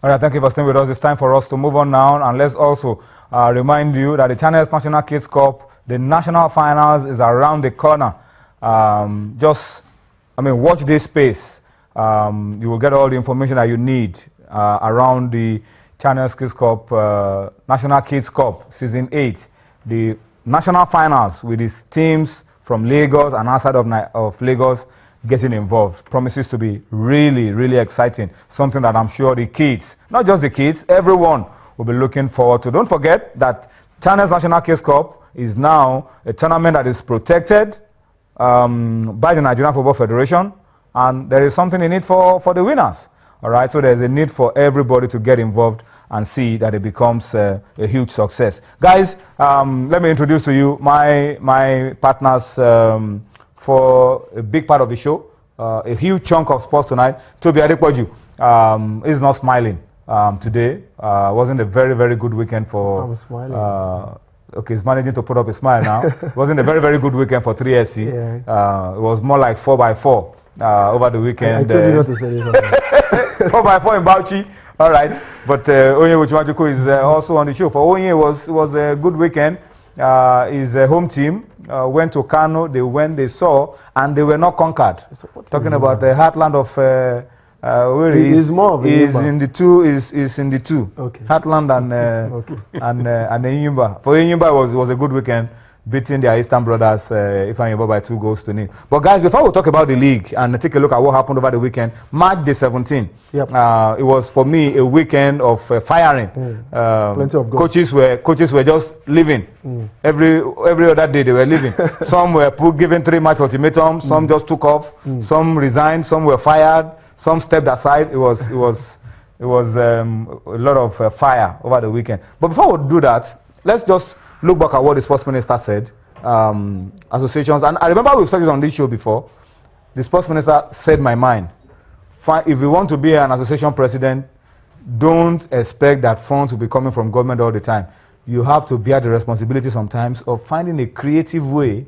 All right, thank you for staying with us. It's time for us to move on now, and let's also remind you that the Channels National Kids Cup, the national finals is around the corner. Watch this space. You will get all the information that you need around the Channels Kids Cup, National Kids Cup, Season 8, the national finals with its teams from Lagos and outside of Lagos getting involved. Promises to be really, really exciting. Something that I'm sure the kids, not just the kids, everyone will be looking forward to. Don't forget that Channels National Kids Cup is now a tournament that is protected by the Nigerian Football Federation, and there is something in it for the winners. All right, so there's a need for everybody to get involved and see that it becomes a huge success. Guys, let me introduce to you my partners for a big part of the show, a huge chunk of sports tonight. Toby Adepoju is not smiling today. Wasn't a very, very good weekend for... I'm smiling. Okay, he's managing to put up a smile now. It wasn't a very, very good weekend for 3SC. Yeah. It was more like 4x4 over the weekend. I told you not to say this. 4x4 in Bauchi. All right. But Onye Wuchimachuku is also on the show. For Onye, it was a good weekend. His home team went to Kano. They saw, and they were not conquered. Talking about the heartland of where is more of is in the two. Is in the two. Okay. Heartland and Enyimba. For Enyimba, it was a good weekend, beating their Eastern brothers, Ifeanyi by 2-0. But guys, before we talk about the league and take a look at what happened over the weekend, March the 17th, yep. It was for me a weekend of firing. Plenty of goals. Coaches were just leaving. Every other day they were leaving. Some were given 3-match ultimatums. Some just took off. Some resigned. Some were fired. Some stepped aside. It was a lot of fire over the weekend. But before we do that, let's just look back at what the sports minister said. Associations, and I remember we've said it on this show before. The sports minister said my mind. If you want to be an association president, don't expect that funds will be coming from government all the time. You have to bear the responsibility sometimes of finding a creative way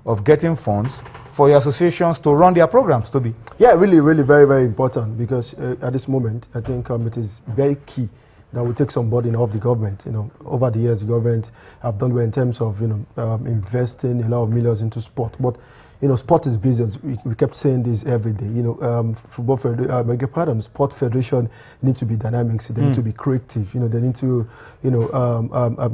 of getting funds for your associations to run their programs, to be. Yeah, really, really very, very important, because at this moment, I think it is very key that we take some burden off the government. Over the years, the government have done well in terms of investing a lot of millions into sport. But sport is business. We kept saying this every day. Football Federation, Sport Federation need to be dynamic. They need to be creative. They need to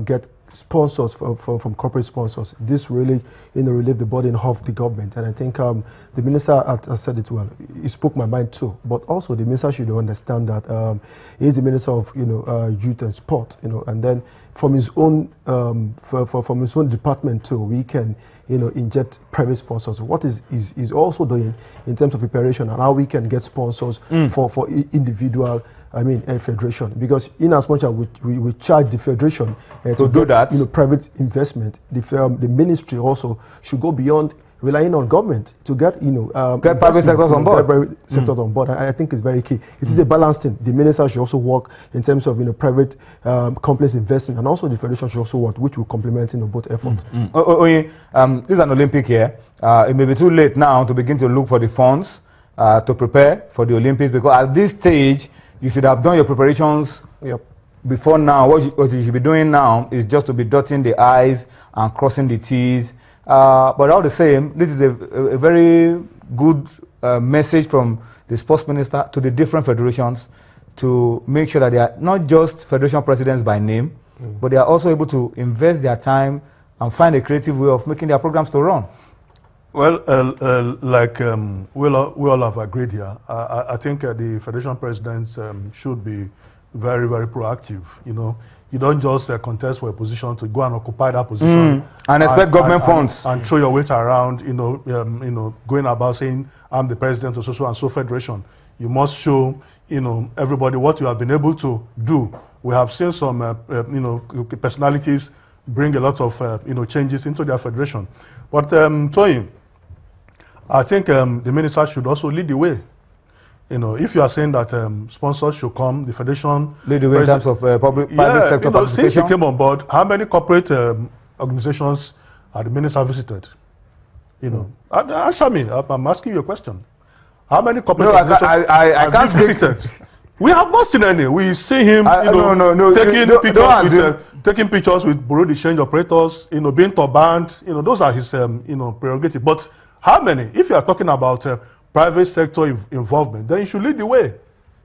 get sponsors from corporate sponsors. This really relieve the burden off the government. And I think the minister has said it well. He spoke my mind too. But also the minister should understand that he is the minister of youth and sport. And then from his own from his own department too, we can inject private sponsors. What is also doing in terms of preparation and how we can get sponsors for individual federation, because in as much as we charge the federation to do that, private investment, the ministry also should go beyond relying on government to get private sectors on board. Private sectors on board. I think it's very key. It is a balanced thing. The minister should also work in terms of private companies investing, and also the federation should also work, which will complement both efforts. This is an Olympic year. It may be too late now to begin to look for the funds to prepare for the Olympics, because at this stage you should have done your preparations before now. What you should be doing now is just to be dotting the I's and crossing the T's. But all the same, this is a very good message from the sports minister to the different federations to make sure that they are not just federation presidents by name, but they are also able to invest their time and find a creative way of making their programs to run. Well, we all have agreed here. I think the federation presidents should be very, very proactive. You don't just contest for a position to go and occupy that position and expect government funds and throw your weight around. Going about saying I'm the president of so and so federation. You must show everybody what you have been able to do. We have seen some personalities bring a lot of changes into their federation. But Toyin, I think the minister should also lead the way. If you are saying that sponsors should come, the federation lead the way in terms of private sector participation. Since you came on board, how many corporate organizations have the minister visited? Answer me. I'm asking you a question. How many corporate organizations I can't visited? We have not seen any. We see him, taking pictures with Bureau de Change operators, being turbaned. Those are his, prerogatives. But how many? If you are talking about private sector involvement, then you should lead the way.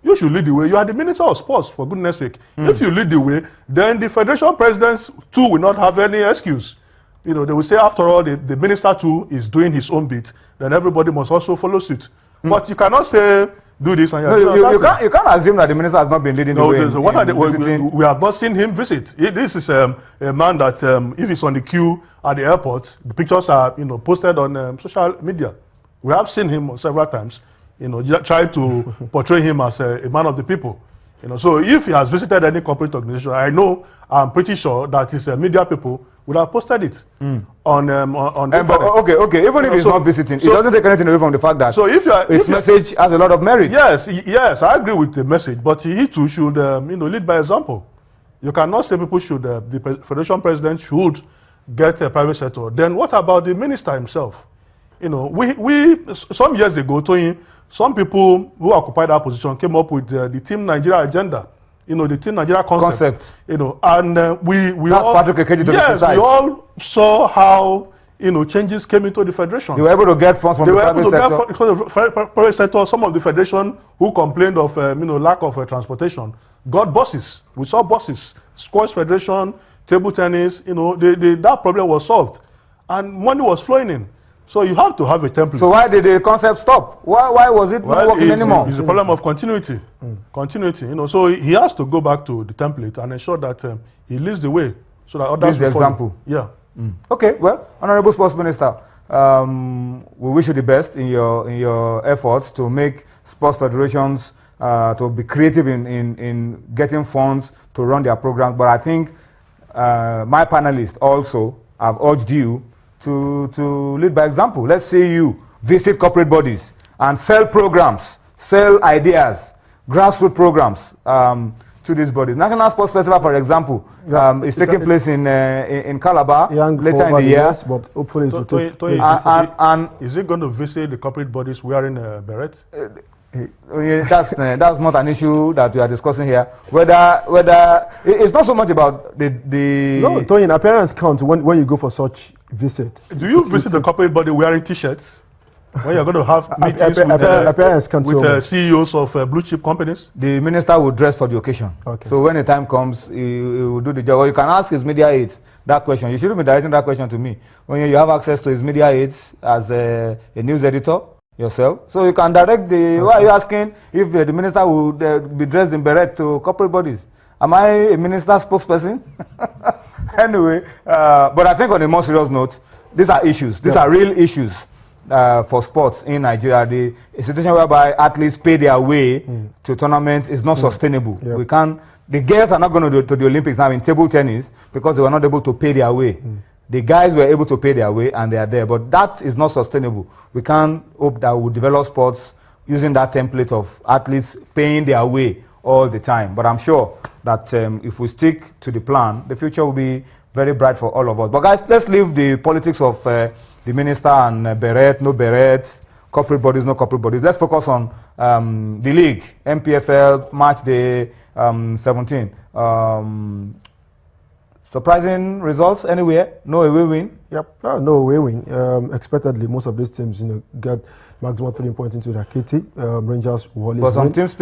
You should lead the way. You are the Minister of Sports, for goodness sake. If you lead the way, then the federation presidents too will not have any excuse. They will say, after all, the minister too is doing his own bit. Then everybody must also follow suit. But you cannot say, do this and you can't assume that the minister has not been leading the way. We have not seen him visit. This is a man that, if he's on the queue at the airport, the pictures are posted on social media. We have seen him several times. Try to portray him as a man of the people. So if he has visited any corporate organization, I'm pretty sure that his media people would have posted it on the internet. Okay. Even if he's not visiting, it doesn't take anything away from the fact that his message has a lot of merit. Yes, I agree with the message, but he too should, lead by example. You cannot say people should, the federation president should get a private sector. Then what about the minister himself? We some years ago, some people who occupied that position came up with the Team Nigeria agenda. The Team Nigeria concept. And we all saw how changes came into the federation. They were able to get funds from the private sector. Some of the federation who complained of lack of transportation got buses. We saw buses. Squash Federation, table tennis. That problem was solved, and money was flowing in. So you have to have a template. So why did the concept stop? Why was it not working anymore? It's a problem of continuity. Continuity. So he has to go back to the template and ensure that he leads the way, so that others will follow. Example. Yeah. Okay. Well, Honorable Sports Minister, we wish you the best in your efforts to make sports federations to be creative in getting funds to run their programs. But I think my panelists also have urged you to lead by example. Let's say you visit corporate bodies and sell programs, sell ideas, grassroots programs to these bodies. National Sports Festival, for example, is taking place in Calabar later in the year. But hopefully is it going to visit the corporate bodies wearing a beret? That's not an issue that we are discussing here. Whether it's not so much about the No, Tony, appearance counts when you go for such visit. Do you visit the corporate body wearing T-shirts when you're going to have meetings with CEOs of blue chip companies? The minister will dress for the occasion. Okay. So when the time comes, he will do the job. Or you can ask his media aides that question. You shouldn't be directing that question to me. When you have access to his media aides as a news editor yourself, so you can direct the. Why are you asking if the minister would be dressed in beret to corporate bodies? Am I a minister spokesperson? Anyway, but I think on a more serious note, these are issues. These are real issues for sports in Nigeria. A situation whereby athletes pay their way to tournaments is not sustainable. We can't. The girls are not going to the Olympics now in table tennis because they were not able to pay their way. The guys were able to pay their way and they are there, but that is not sustainable. We can't hope that we'll develop sports using that template of athletes paying their way all the time. But I'm sure that if we stick to the plan, the future will be very bright for all of us. But guys, let's leave the politics of the minister and beret, no beret, corporate bodies, no corporate bodies. Let's focus on the league, NPFL, match day 17. Surprising results anywhere? No away win? Yep, no away win. Expectedly, most of these teams, got maximum 3 points into their kitty. Rangers, Wally. But some teams